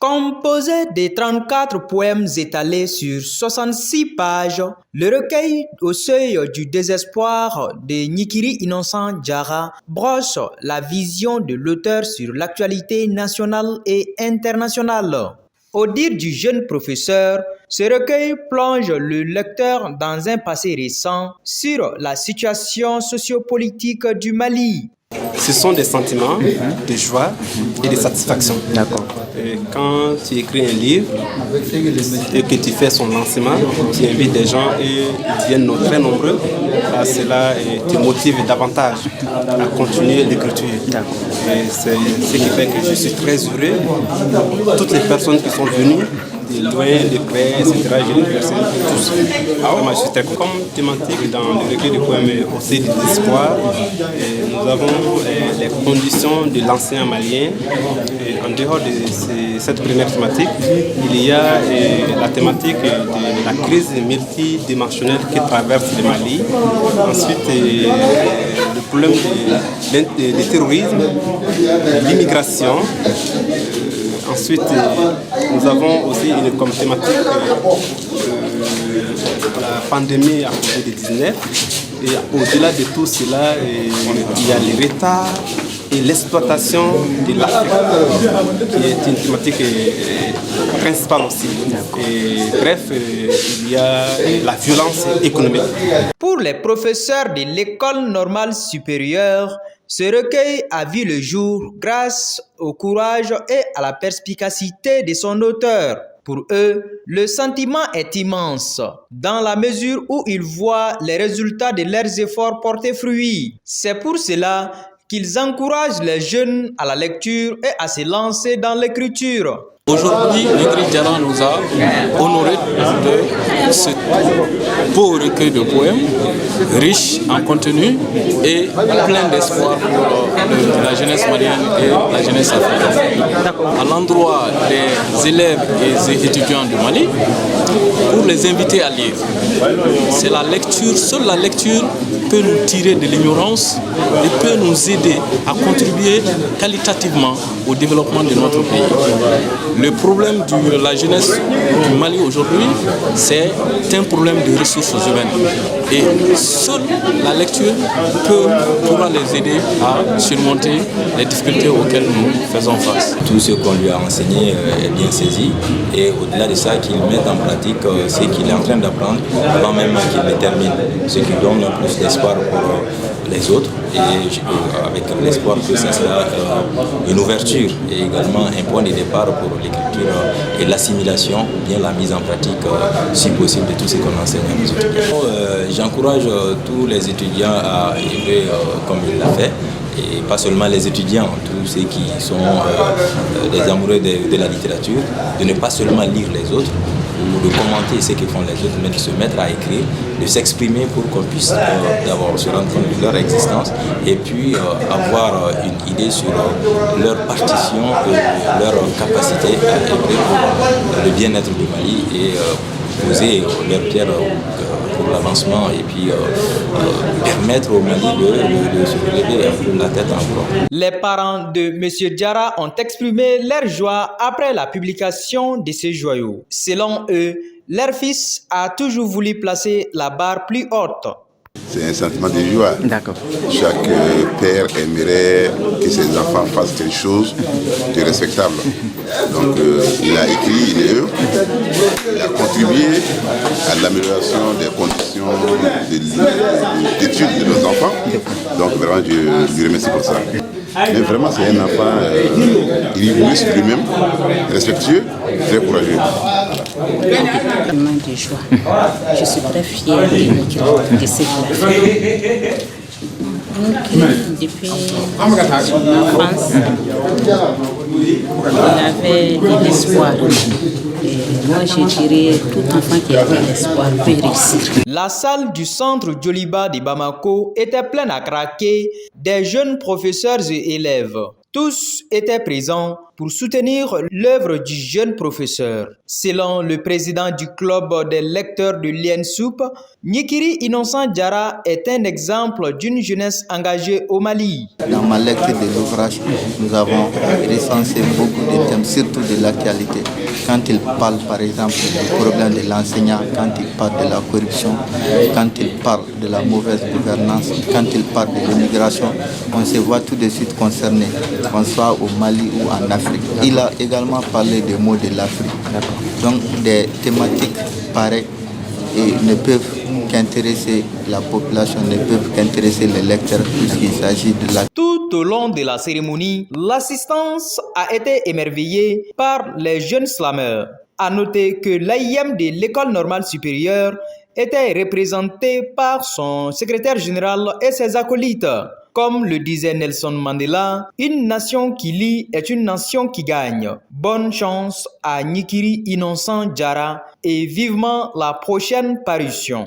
Composé de 34 poèmes étalés sur 66 pages, le recueil Au seuil du désespoir de Nyikiri Innocent Diarra broche la vision de l'auteur sur l'actualité nationale et internationale. Au dire du jeune professeur, ce recueil plonge le lecteur dans un passé récent sur la situation sociopolitique du Mali. Ce sont des sentiments de joie et de satisfaction. D'accord. Quand tu écris un livre et que tu fais son lancement, tu invites des gens et ils viennent très nombreux. Cela te motive davantage à continuer l'écriture. Et c'est ce qui fait que je suis très heureux. Toutes les personnes qui sont venues, de loin, de près, etc., je les remercie tous. Vraiment, je suis très content. Comme thématique dans le recueil de poèmes Au seuil de l'espoir, nous avons les conditions de l'ancien malien. Et en dehors de cette première thématique, il y a la thématique de la crise multidimensionnelle qui traverse le Mali. Ensuite, le problème du terrorisme, de l'immigration. Ensuite, nous avons aussi comme thématique la pandémie à Covid-19. Et au-delà de tout cela, il y a les retards et l'exploitation de l'Afrique, qui est une thématique principale aussi. Et bref, il y a la violence économique. Pour les professeurs de l'école normale supérieure, ce recueil a vu le jour grâce au courage et à la perspicacité de son auteur. Pour eux, le sentiment est immense, dans la mesure où ils voient les résultats de leurs efforts porter fruit. C'est pour cela qu'ils encouragent les jeunes à la lecture et à se lancer dans l'écriture. Aujourd'hui, Nyikiri Diarra nous a honorés de ce beau recueil de poèmes, riche en contenu et plein d'espoir pour la jeunesse malienne et la jeunesse africaine. À l'endroit des élèves et des étudiants du Mali, pour les inviter à lire. C'est la lecture, seule la lecture peut nous tirer de l'ignorance et peut nous aider à contribuer qualitativement au développement de notre pays. Le problème de la jeunesse du Mali aujourd'hui, c'est un problème de ressources humaines. Et seule la lecture pourra les aider à surmonter les difficultés auxquelles nous faisons face. Tout ce qu'on lui a enseigné est bien saisi et au-delà de ça, qu'il mette en pratique ce qu'il est en train d'apprendre avant même qu'il le termine. Ce qui donne plus d'espoir pour les autres et avec l'espoir que ça sera une ouverture et également un point de départ pour l'écriture et l'assimilation, bien la mise en pratique si possible de tout ce qu'on enseigne à nos étudiants. J'encourage tous les étudiants à élever comme il l'a fait. Et pas seulement les étudiants, tous ceux qui sont des amoureux de la littérature, de ne pas seulement lire les autres ou de commenter ce que font les autres, mais de se mettre à écrire, de s'exprimer pour qu'on puisse d'abord se rendre compte de leur existence et puis avoir une idée sur leur partition, leur capacité à œuvrer pour le bien-être du Mali et poser leur pierre pour l'avancement et puis permettre au Mali de se relever un peu la tête encore. Les parents de M. Diarra ont exprimé leur joie après la publication de ces joyaux. Selon eux, leur fils a toujours voulu placer la barre plus haute. C'est un sentiment de joie. D'accord. Chaque père aimerait que ses enfants fassent quelque chose de respectable. Donc il a écrit une œuvre, il a contribué à l'amélioration des conditions d'études de nos enfants. Donc vraiment je lui remercie pour ça. Mais vraiment c'est un enfant rigoureux sur lui-même, respectueux, très courageux. Tellement de joie. Je suis très fière de ce qu'il a fait. Depuis son enfance, il avait de l'espoir. Et moi, je dirais tout enfant qui a de l'espoir peut réussir. La salle du centre Djoliba de Bamako était pleine à craquer des jeunes professeurs et élèves. Tous étaient présents pour soutenir l'œuvre du jeune professeur. Selon le président du club des lecteurs de l'INSUP, Gnikiri Innocent Diarra est un exemple d'une jeunesse engagée au Mali. Dans ma lecture de l'ouvrage, nous avons recensé beaucoup de thèmes, surtout de l'actualité. Quand il parle par exemple du problème de l'enseignant, quand il parle de la corruption, quand il parle de la mauvaise gouvernance, quand il parle de l'immigration, on se voit tout de suite concerné, qu'on soit au Mali ou en Afrique. Il a également parlé des maux de l'Afrique. Donc des thématiques pareilles ne peuvent qu'intéresser la population, ne peuvent qu'intéresser les lecteurs puisqu'il s'agit de la... Tout au long de la cérémonie, l'assistance a été émerveillée par les jeunes slameurs. À noter que l'AIM de l'École normale supérieure était représentée par son secrétaire général et ses acolytes. Comme le disait Nelson Mandela, une nation qui lit est une nation qui gagne. Bonne chance à Gnikiri Innocent Diarra et vivement la prochaine parution.